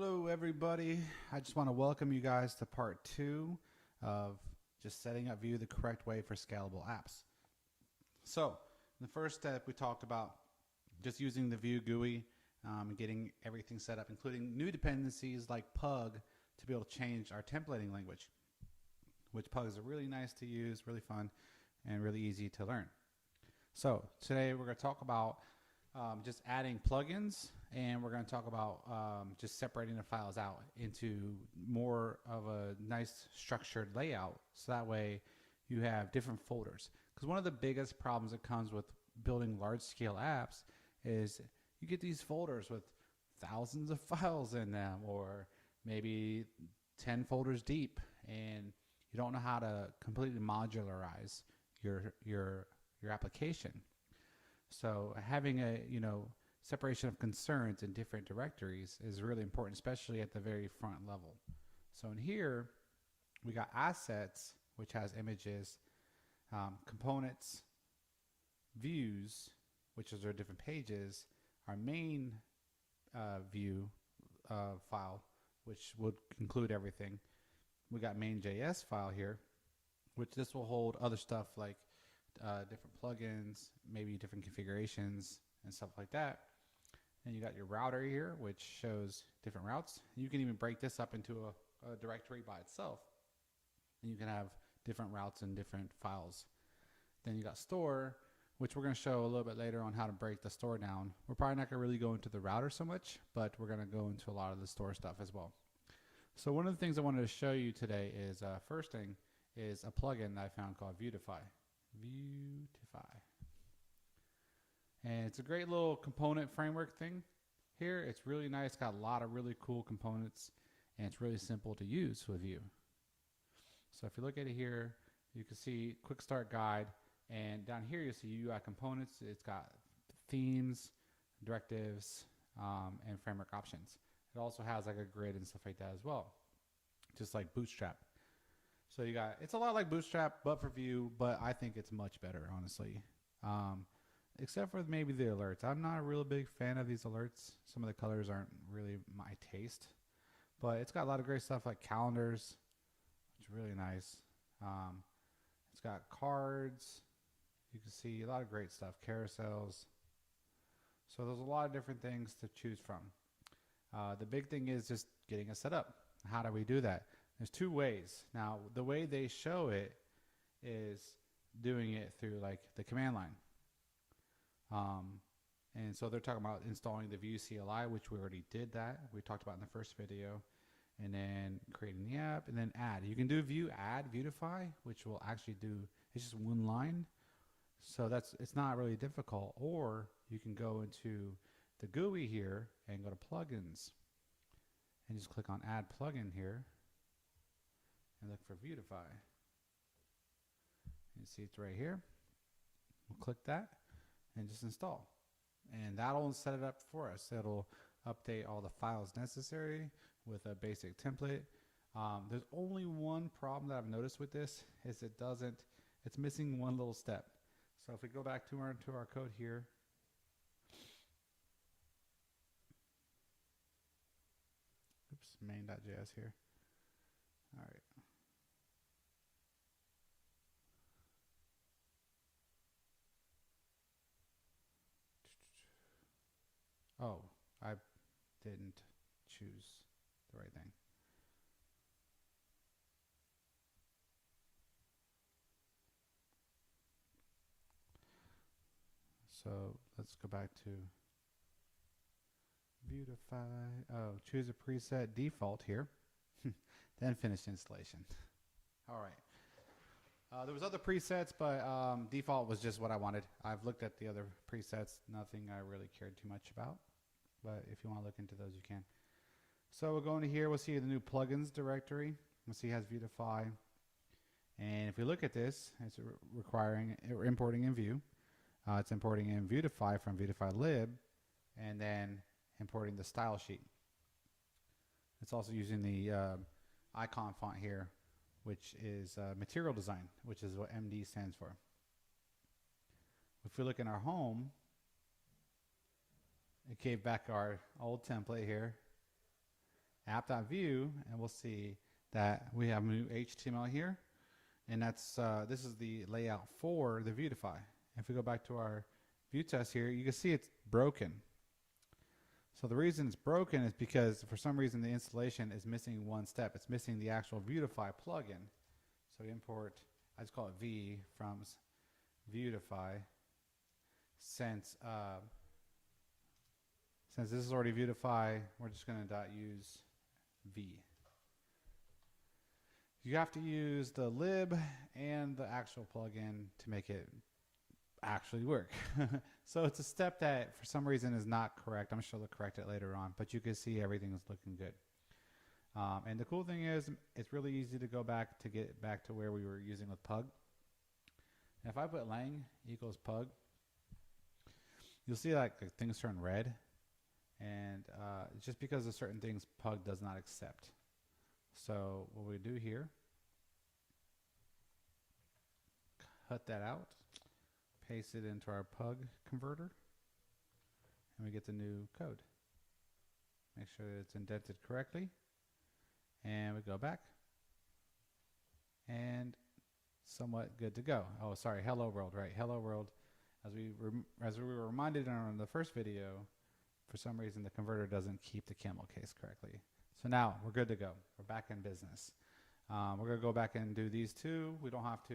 Hello everybody. I just want to welcome you guys to part 2 of just setting up Vue the correct way for scalable apps. So in the first step we talked about just using the Vue GUI and getting everything set up, including new dependencies like Pug to be able to change our templating language, which Pug is really nice to use, really fun, and really easy to learn. So today we're going to talk about just adding plugins, and we're going to talk about just separating the files out into more of a nice structured layout, so that way you have different folders. Because one of the biggest problems that comes with building large scale apps is you get these folders with thousands of files in them, or maybe 10 folders deep, and you don't know how to completely modularize your application. So having a separation of concerns in different directories is really important, especially at the very front level. So in here we got assets, which has images, components, views, which is our different pages, our main view file, which would include everything. We got main.js file here, which this will hold other stuff like different plugins, maybe different configurations and stuff like that. And you got your router here, which shows different routes. You can even break this up into a directory by itself, and you can have different routes and different files. Then you got store, which we're going to show a little bit later on how to break the store down. We're probably not going to really go into the router so much, but we're going to go into a lot of the store stuff as well. So one of the things I wanted to show you today is first thing is a plugin that I found called Beautify. And it's a great little component framework thing here. It's really nice, got a lot of really cool components, and it's really simple to use with Vue. So if you look at it here, you can see quick start guide, and down here you see UI components. It's got themes, directives, and framework options. It also has like a grid and stuff like that as well, just like Bootstrap. So you got, it's a lot like Bootstrap, but for Vue, but I think it's much better, honestly. Except for maybe the alerts. I'm not a real big fan of these alerts. Some of the colors aren't really my taste, but it's got a lot of great stuff like calendars, which is really nice. It's got cards. You can see a lot of great stuff, carousels. So there's a lot of different things to choose from. The big thing is just getting it set up. How do we do that? There's two ways. Now, the way they show it is doing it through like the command line. And so they're talking about installing the Vue CLI, which we already did that. We talked about in the first video. And then creating the app, and then add. You can do Vue add Beautify, which will actually do, it's just one line. So it's not really difficult. Or you can go into the GUI here and go to plugins and just click on add plugin here and look for Beautify. You see it's right here. We'll click that and just install, and that'll set it up for us. It'll update all the files necessary with a basic template. There's only one problem that I've noticed with this is it's missing one little step. So if we go back to our code here, oops, main.js here. All right. Oh, I didn't choose the right thing. So let's go back to Beautify. Oh, choose a preset default here, then finish installation. All right. There was other presets, but default was just what I wanted. I've looked at the other presets, nothing I really cared too much about. But if you want to look into those, you can. So we'll go into here, we'll see the new plugins directory. We'll see it has Beautify. And if we look at this, it's importing in Vue. It's importing in Beautify from Beautify lib, and then importing the style sheet. It's also using the icon font here, which is material design, which is what MD stands for. If we look in our home, it gave back our old template here. app.view, and we'll see that we have new HTML here, and that's this is the layout for the Beautify. If we go back to our view test here, you can see it's broken. So the reason it's broken is because for some reason the installation is missing one step. It's missing the actual Beautify plugin. So we import, I just call it V from Beautify. Since this is already Beautify, we're just going to use V. You have to use the lib and the actual plugin to make it actually work. So it's a step that for some reason is not correct. I'm sure they'll correct it later on, but you can see everything is looking good. And the cool thing is it's really easy to go back to get back to where we were using with pug. And if I put lang equals pug, you'll see like things turn red, and it's just because of certain things pug does not accept. So what we do here, cut that out, paste it into our pug converter, and we get the new code. Make sure that it's indented correctly, and we go back, and somewhat good to go. Oh, sorry, hello world, right? Hello world. As we were reminded on the first video, for some reason the converter doesn't keep the camel case correctly. So now we're good to go. We're back in business. We're going to go back and do these two. We don't have to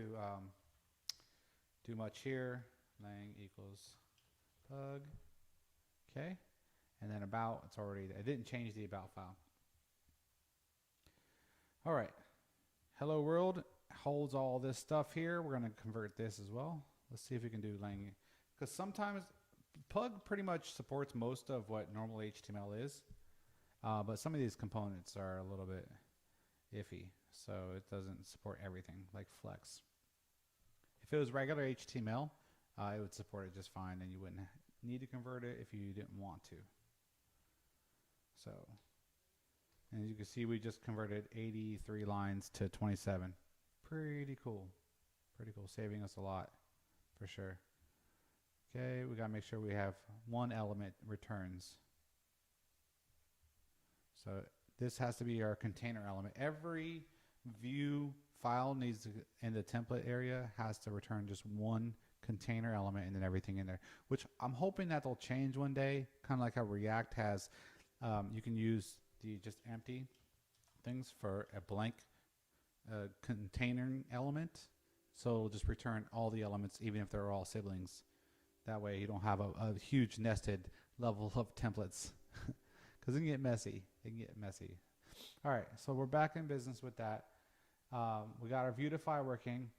do much here. Lang equals pug. Okay. And then about, it's already, I didn't change the about file. All right. Hello world holds all this stuff here. We're going to convert this as well. Let's see if we can do lang, because sometimes pug pretty much supports most of what normal HTML is. But some of these components are a little bit iffy, so it doesn't support everything, like flex. If it was regular HTML, it would support it just fine, and you wouldn't need to convert it if you didn't want to. So, and as you can see, we just converted 83 lines to 27. Pretty cool. Pretty cool, saving us a lot, for sure. Okay, we gotta make sure we have one element returns. So this has to be our container element. Every view file needs to, in the template area, has to return just one container element and then everything in there, which I'm hoping that they'll change one day, kind of like how React has. You can use the just empty things for a blank container element. So it'll just return all the elements, even if they're all siblings. That way you don't have a huge nested level of templates. Because it can get messy. It can get messy. All right, so we're back in business with that. We got our Beautify working,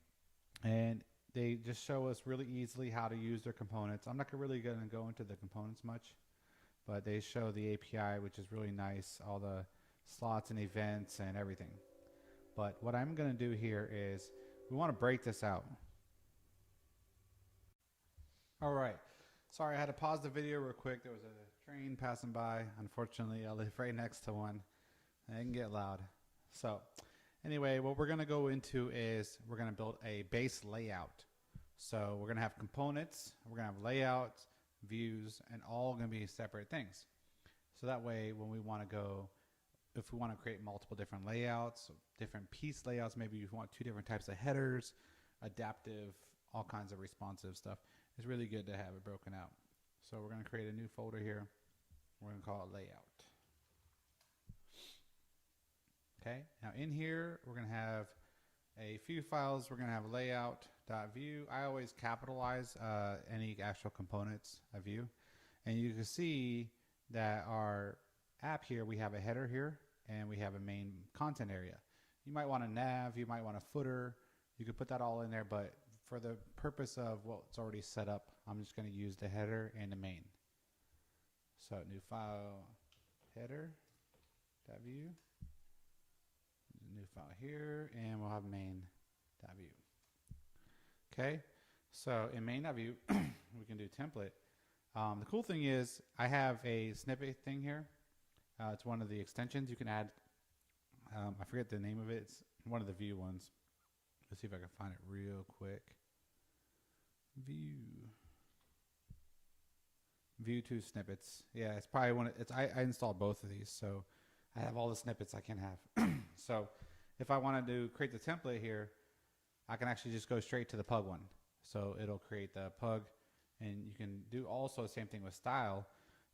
and they just show us really easily how to use their components. I'm not really going to go into the components much, but they show the API, which is really nice, all the slots and events and everything. But what I'm going to do here is we want to break this out. All right. Sorry, I had to pause the video real quick. There was a train passing by. Unfortunately, I live right next to one. It can get loud. So anyway, what we're going to go into is we're going to build a base layout. So we're going to have components, we're going to have layouts, views, and all going to be separate things. So that way, when we want to go, if we want to create multiple different layouts, different piece layouts, maybe you want two different types of headers, adaptive, all kinds of responsive stuff. It's really good to have it broken out. So we're going to create a new folder here. We're going to call it layout. Okay, now in here, we're going to have a few files. We're going to have layout.view. I always capitalize any actual components of view. And you can see that our app here, we have a header here, and we have a main content area. You might want a nav, you might want a footer. You could put that all in there, but for the purpose of what's already set up, I'm just going to use the header and the main. So new file, header.view, new file here, and we'll have main.view. Okay, so in main.view, we can do template. The cool thing is I have a snippet thing here. It's one of the extensions you can add. I forget the name of it. It's one of the view ones. Let's see if I can find it real quick. View 2 snippets. Yeah, it's probably one. I installed both of these, so I have all the snippets I can have. So if I wanted to create the template here, I can actually just go straight to the pug one. So it'll create the pug, and you can do also the same thing with style.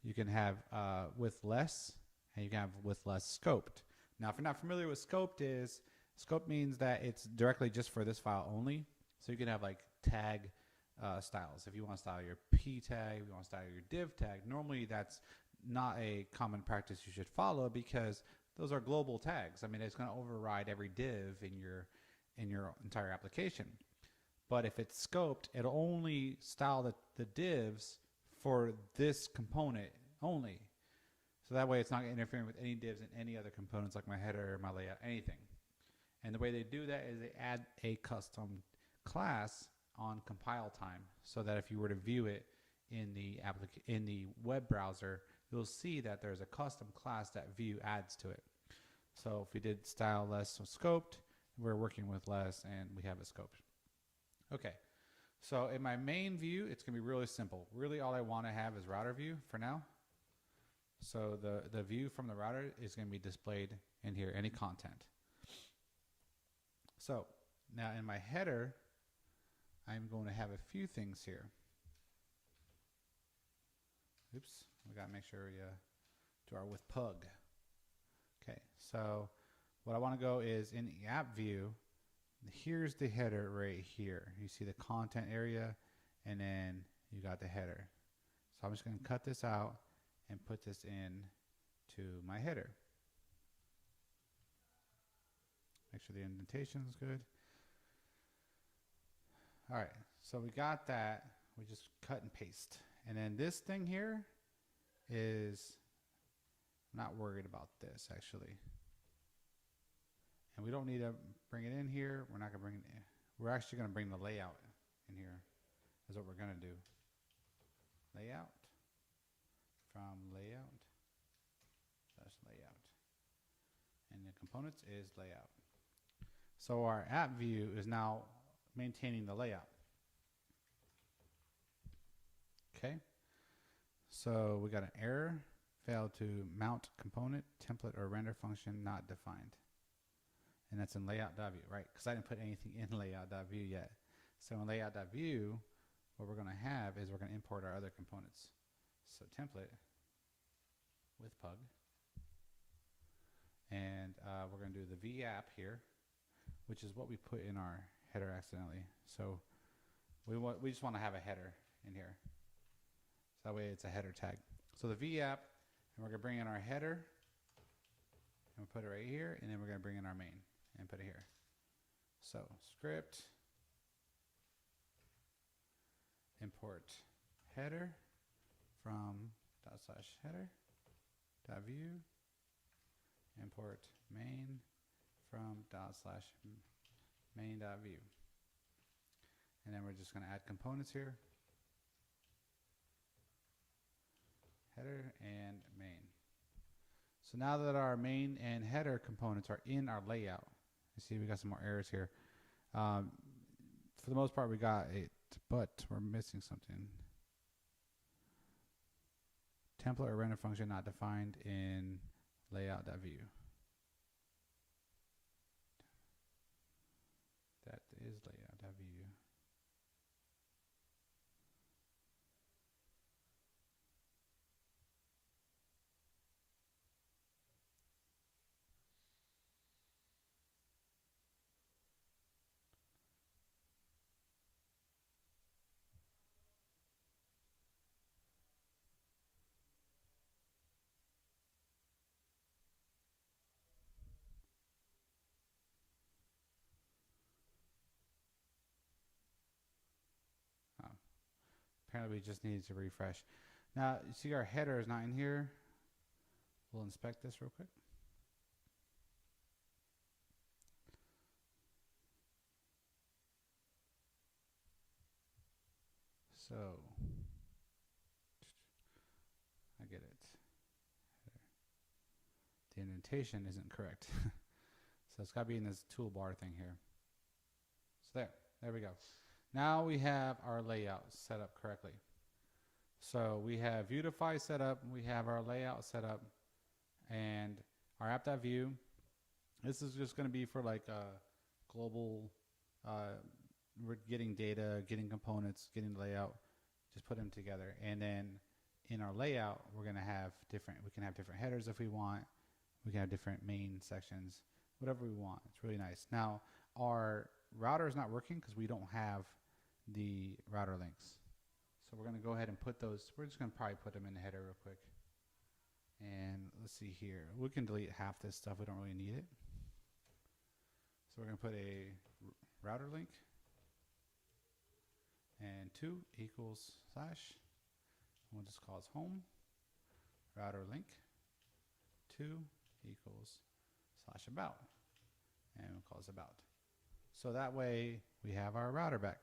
You can have with less, and you can have with less scoped. Now, if you're not familiar with scoped means that it's directly just for this file only. So you can have like tag styles. If you want to style your p tag, if you want to style your div tag, normally that's not a common practice you should follow because those are global tags. I mean, it's going to override every div in your entire application. But if it's scoped, it'll only style the divs for this component only. So that way it's not interfering with any divs in any other components like my header, my layout, anything. And the way they do that is they add a custom class on compile time so that if you were to view it in the web browser, you'll see that there's a custom class that view adds to it. So if we did style less scoped, we're working with less and we have it scoped. Okay, so in my main view, it's going to be really simple. Really all I want to have is router view for now. So the view from the router is going to be displayed in here, any content. So now in my header, I'm going to have a few things here. Oops, we got to make sure we do our with pug. Okay, so what I want to go is in the app view, here's the header right here. You see the content area, and then you got the header. So I'm just going to cut this out and put this in to my header. Make sure the indentation is good. All right, so we got that. We just cut and paste. And then this thing here is, I'm not worried about this actually. And we don't need to bring it in here. We're not going to bring it in. We're actually going to bring the layout in here. That's what we're going to do. Layout from layout slash layout. And the components is layout. So our app view is now maintaining the layout. Okay. So we got an error, failed to mount component, template, or render function not defined. And that's in layout.view, right? Because I didn't put anything in layout.view yet. So in layout.view, what we're going to have is we're going to import our other components. So template with pug. And we're going to do the v-app here, which is what we put in our header accidentally. So we just want to have a header in here. So that way it's a header tag. So the v-app, and we're going to bring in our header, and we'll put it right here, and then we're going to bring in our main and put it here. So script, import header from ./header.view, import main from ./main.view. And then we're just going to add components here. Header and main. So now that our main and header components are in our layout, you see we got some more errors here. For the most part we got it, but we're missing something. Template or render function not defined in layout.view. That is layout.view. Apparently we just needed to refresh. Now, you see our header is not in here. We'll inspect this real quick. So, I get it. The indentation isn't correct. So it's got to be in this toolbar thing here. So there we go. Now we have our layout set up correctly. So we have Beautify set up, we have our layout set up, and our app.view. This is just going to be for like global, we're getting data, getting components, getting layout, just put them together. And then in our layout, we're going to have we can have different headers if we want. We can have different main sections, whatever we want. It's really nice. Now, our router is not working because we don't have the router links. So we're going to go ahead and put those, we're just going to probably put them in the header real quick. And let's see here. We can delete half this stuff. We don't really need it. So we're going to put a router link. And 2 equals slash. We'll just call it home. Router link. 2 equals slash about. And we'll call this about. So that way we have our router back.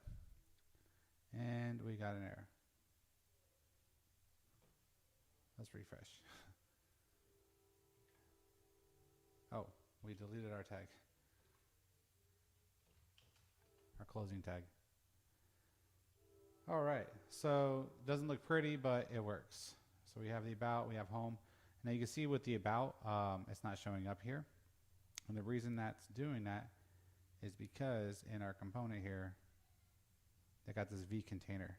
And we got an error. Let's refresh. Oh, we deleted our tag. Our closing tag. All right, so it doesn't look pretty, but it works. So we have the about, we have home. Now you can see with the about, it's not showing up here. And the reason that's doing that is because in our component here, they got this V container.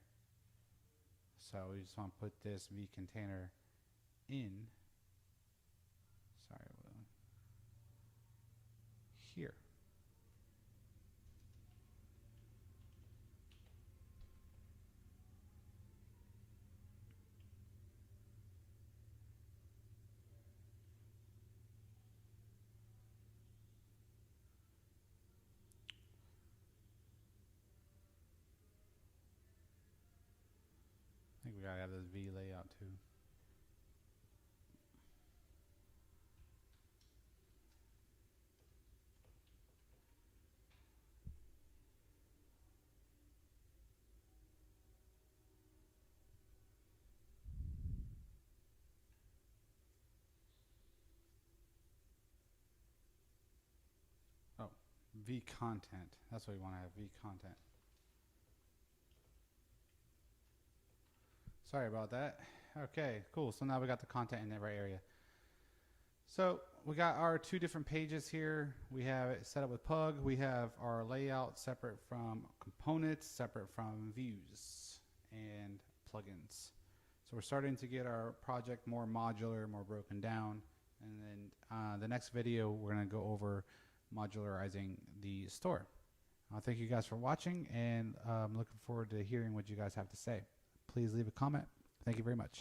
So we just want to put this V container in, sorry, here. I think we gotta have this V layout too. Oh, V content. That's what we want to have, V content. Sorry about that. Okay, cool. So now we got the content in the right area. So we got our 2 different pages here. We have it set up with Pug. We have our layout separate from components, separate from views and plugins. So we're starting to get our project more modular, more broken down. And then the next video, we're going to go over modularizing the store. Thank you guys for watching, and I'm looking forward to hearing what you guys have to say. Please leave a comment. Thank you very much.